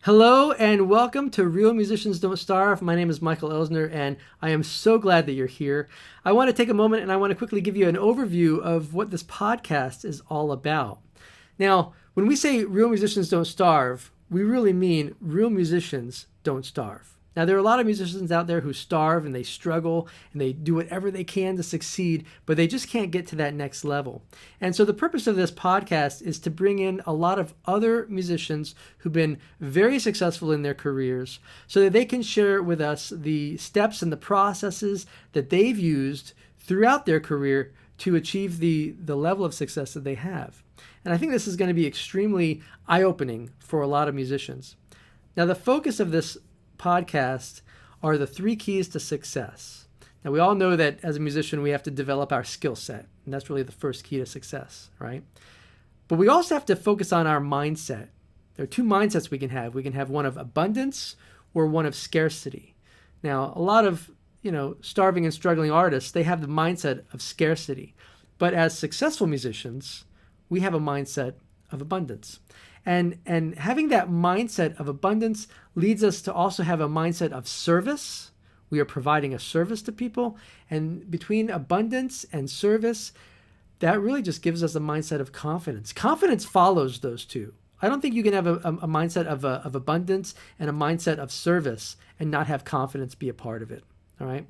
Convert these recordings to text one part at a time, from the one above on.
Hello and welcome to Real Musicians Don't Starve. My name is Michael Elsner and I am so glad that you're here. I want to take a moment and I want to quickly give you an overview of what this podcast is all about. Now, when we say Real Musicians Don't Starve, we really mean real musicians don't starve. Now, there are a lot of musicians out there who starve and they struggle and they do whatever they can to succeed, but they just can't get to that next level. And so the purpose of this podcast is to bring in a lot of other musicians who've been very successful in their careers so that they can share with us the steps and the processes that they've used throughout their career to achieve the level of success that they have. And I think this is going to be extremely eye-opening for a lot of musicians. Now, the focus of this podcast are the 3 keys to success. Now, we all know that as a musician, we have to develop our skill set, and that's really the first key to success, right? But we also have to focus on our mindset. There are 2 mindsets we can have. We can have one of abundance or one of scarcity. Now, a lot of, starving and struggling artists, they have the mindset of scarcity. But as successful musicians, we have a mindset of abundance. And having that mindset of abundance leads us to also have a mindset of service. We are providing a service to people. And between abundance and service, that really just gives us a mindset of confidence. Confidence follows those 2. I don't think you can have a mindset of abundance and a mindset of service and not have confidence be a part of it. All right.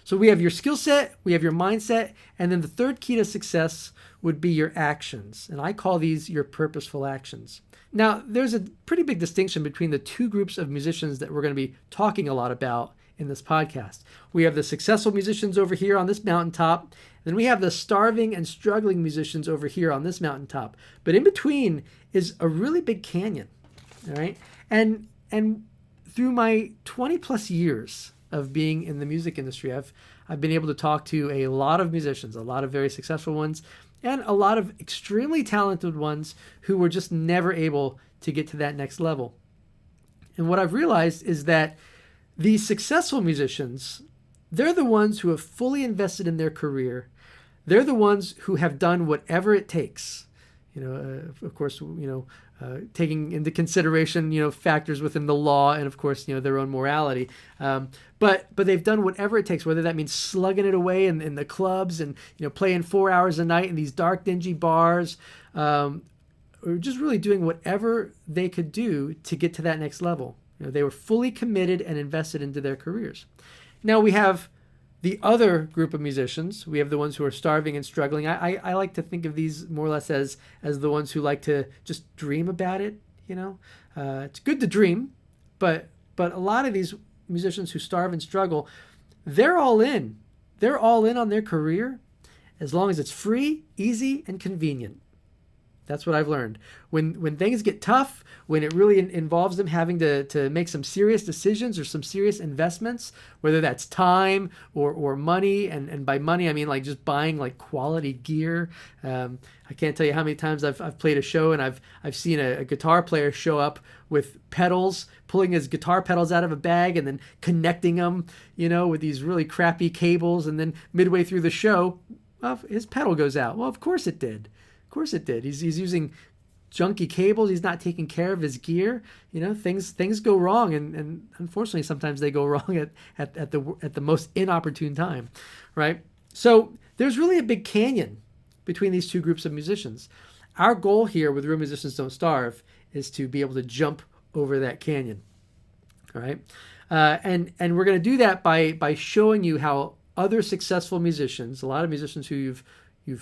So we have your skill set, we have your mindset, and then the 3rd key to success would be your actions. And I call these your purposeful actions. Now, there's a pretty big distinction between the 2 groups of musicians that we're going to be talking a lot about in this podcast. We have the successful musicians over here on this mountaintop, then we have the starving and struggling musicians over here on this mountaintop. But in between is a really big canyon, all right? And through my 20 plus years of being in the music industry, I've been able to talk to a lot of musicians, a lot of very successful ones, and a lot of extremely talented ones who were just never able to get to that next level. And what I've realized is that these successful musicians, they're the ones who have fully invested in their career. They're the ones who have done whatever it takes. Of course, taking into consideration, factors within the law and, of course, their own morality. But they've done whatever it takes, whether that means slugging it away in the clubs and, playing 4 hours a night in these dark, dingy bars, or just really doing whatever they could do to get to that next level. They were fully committed and invested into their careers. Now we have the other group of musicians. We have the ones who are starving and struggling. I like to think of these more or less as the ones who like to just dream about it. It's good to dream, but a lot of these musicians who starve and struggle, they're all in. They're all in on their career as long as it's free, easy, and convenient. That's what I've learned. When things get tough, when it really involves them having to make some serious decisions or some serious investments, whether that's time or money, and by money I mean like just buying like quality gear. I can't tell you how many times I've played a show and I've seen a guitar player show up with pedals, pulling his guitar pedals out of a bag and then connecting them, with these really crappy cables, and then midway through the show, well, his pedal goes out. Well, of course it did. Of course it did. He's using junky cables. He's not taking care of his gear. Things go wrong, and unfortunately sometimes they go wrong at the most inopportune time, right? So there's really a big canyon between these 2 groups of musicians. Our goal here with Real Musicians Don't Starve is to be able to jump over that canyon, all right? And we're going to do that by showing you how other successful musicians, a lot of musicians who you've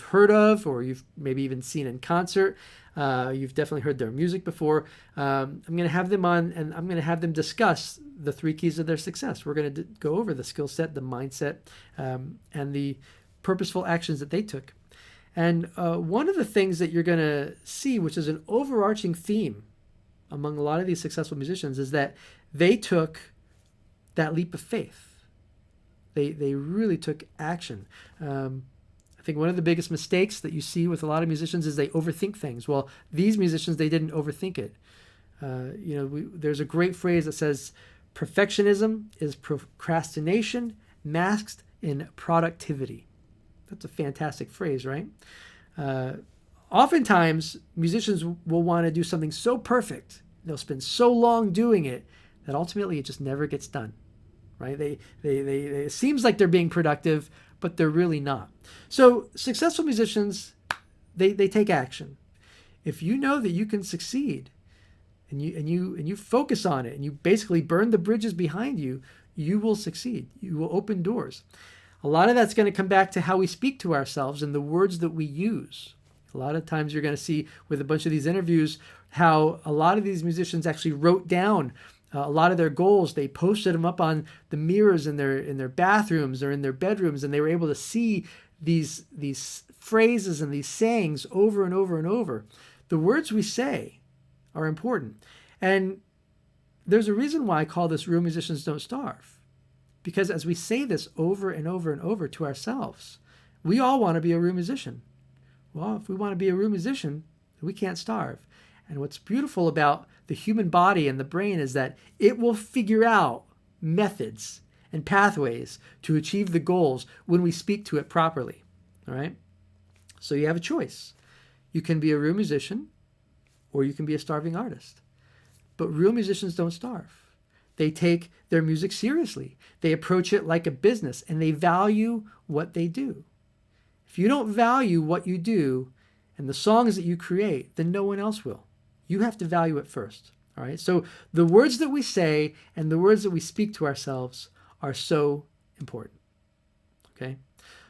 heard of or you've maybe even seen in concert. You've definitely heard their music before. I'm going to have them on and I'm going to have them discuss the 3 keys of their success. We're going to go over the skill set, the mindset, and the purposeful actions that they took. And one of the things that you're going to see, which is an overarching theme among a lot of these successful musicians, is that they took that leap of faith. They really took action. I think one of the biggest mistakes that you see with a lot of musicians is they overthink things. Well, these musicians, they didn't overthink it. There's a great phrase that says, perfectionism is procrastination masked in productivity. That's a fantastic phrase, right? Oftentimes, musicians will want to do something so perfect They'll spend so long doing it that ultimately it just never gets done, right? It seems like they're being productive, but they're really not. So successful musicians, they take action. If you know that you can succeed, and you focus on it, and you basically burn the bridges behind you, you will succeed. You will open doors. A lot of that's going to come back to how we speak to ourselves and the words that we use. A lot of times you're going to see with a bunch of these interviews how a lot of these musicians actually wrote down a lot of their goals. They posted them up on the mirrors in their bathrooms or in their bedrooms, and they were able to see these phrases and these sayings over and over and over. The words we say are important. And there's a reason why I call this Real Musicians Don't Starve. Because as we say this over and over and over to ourselves, we all want to be a real musician. Well, if we want to be a real musician, we can't starve. And what's beautiful about the human body and the brain is that it will figure out methods and pathways to achieve the goals when we speak to it properly. All right? So you have a choice. You can be a real musician, or you can be a starving artist. But real musicians don't starve. They take their music seriously. They approach it like a business, and they value what they do. If you don't value what you do and the songs that you create, then no one else will. You have to value it first. All right? So the words that we say and the words that we speak to ourselves are so important. Okay?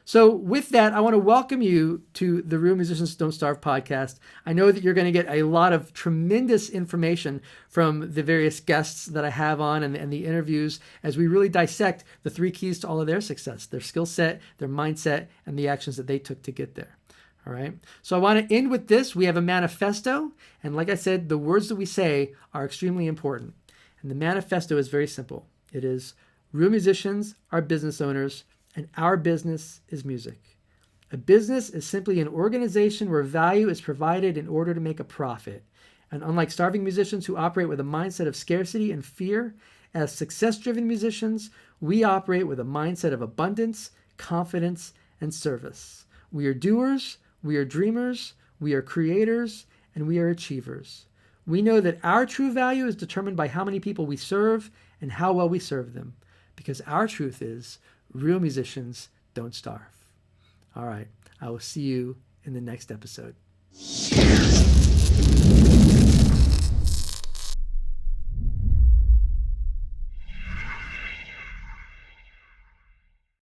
So with that, I want to welcome you to the Real Musicians Don't Starve podcast. I know that you're going to get a lot of tremendous information from the various guests that I have on and the interviews as we really dissect the 3 keys to all of their success, their skill set, their mindset, and the actions that they took to get there. All right. So I want to end with this. We have a manifesto. And like I said, the words that we say are extremely important. And the manifesto is very simple. It is, real musicians are business owners, and our business is music. A business is simply an organization where value is provided in order to make a profit. And unlike starving musicians who operate with a mindset of scarcity and fear, as success-driven musicians, we operate with a mindset of abundance, confidence, and service. We are doers, we are dreamers, we are creators, and we are achievers. We know that our true value is determined by how many people we serve and how well we serve them. Because our truth is, real musicians don't starve. All right. I will see you in the next episode.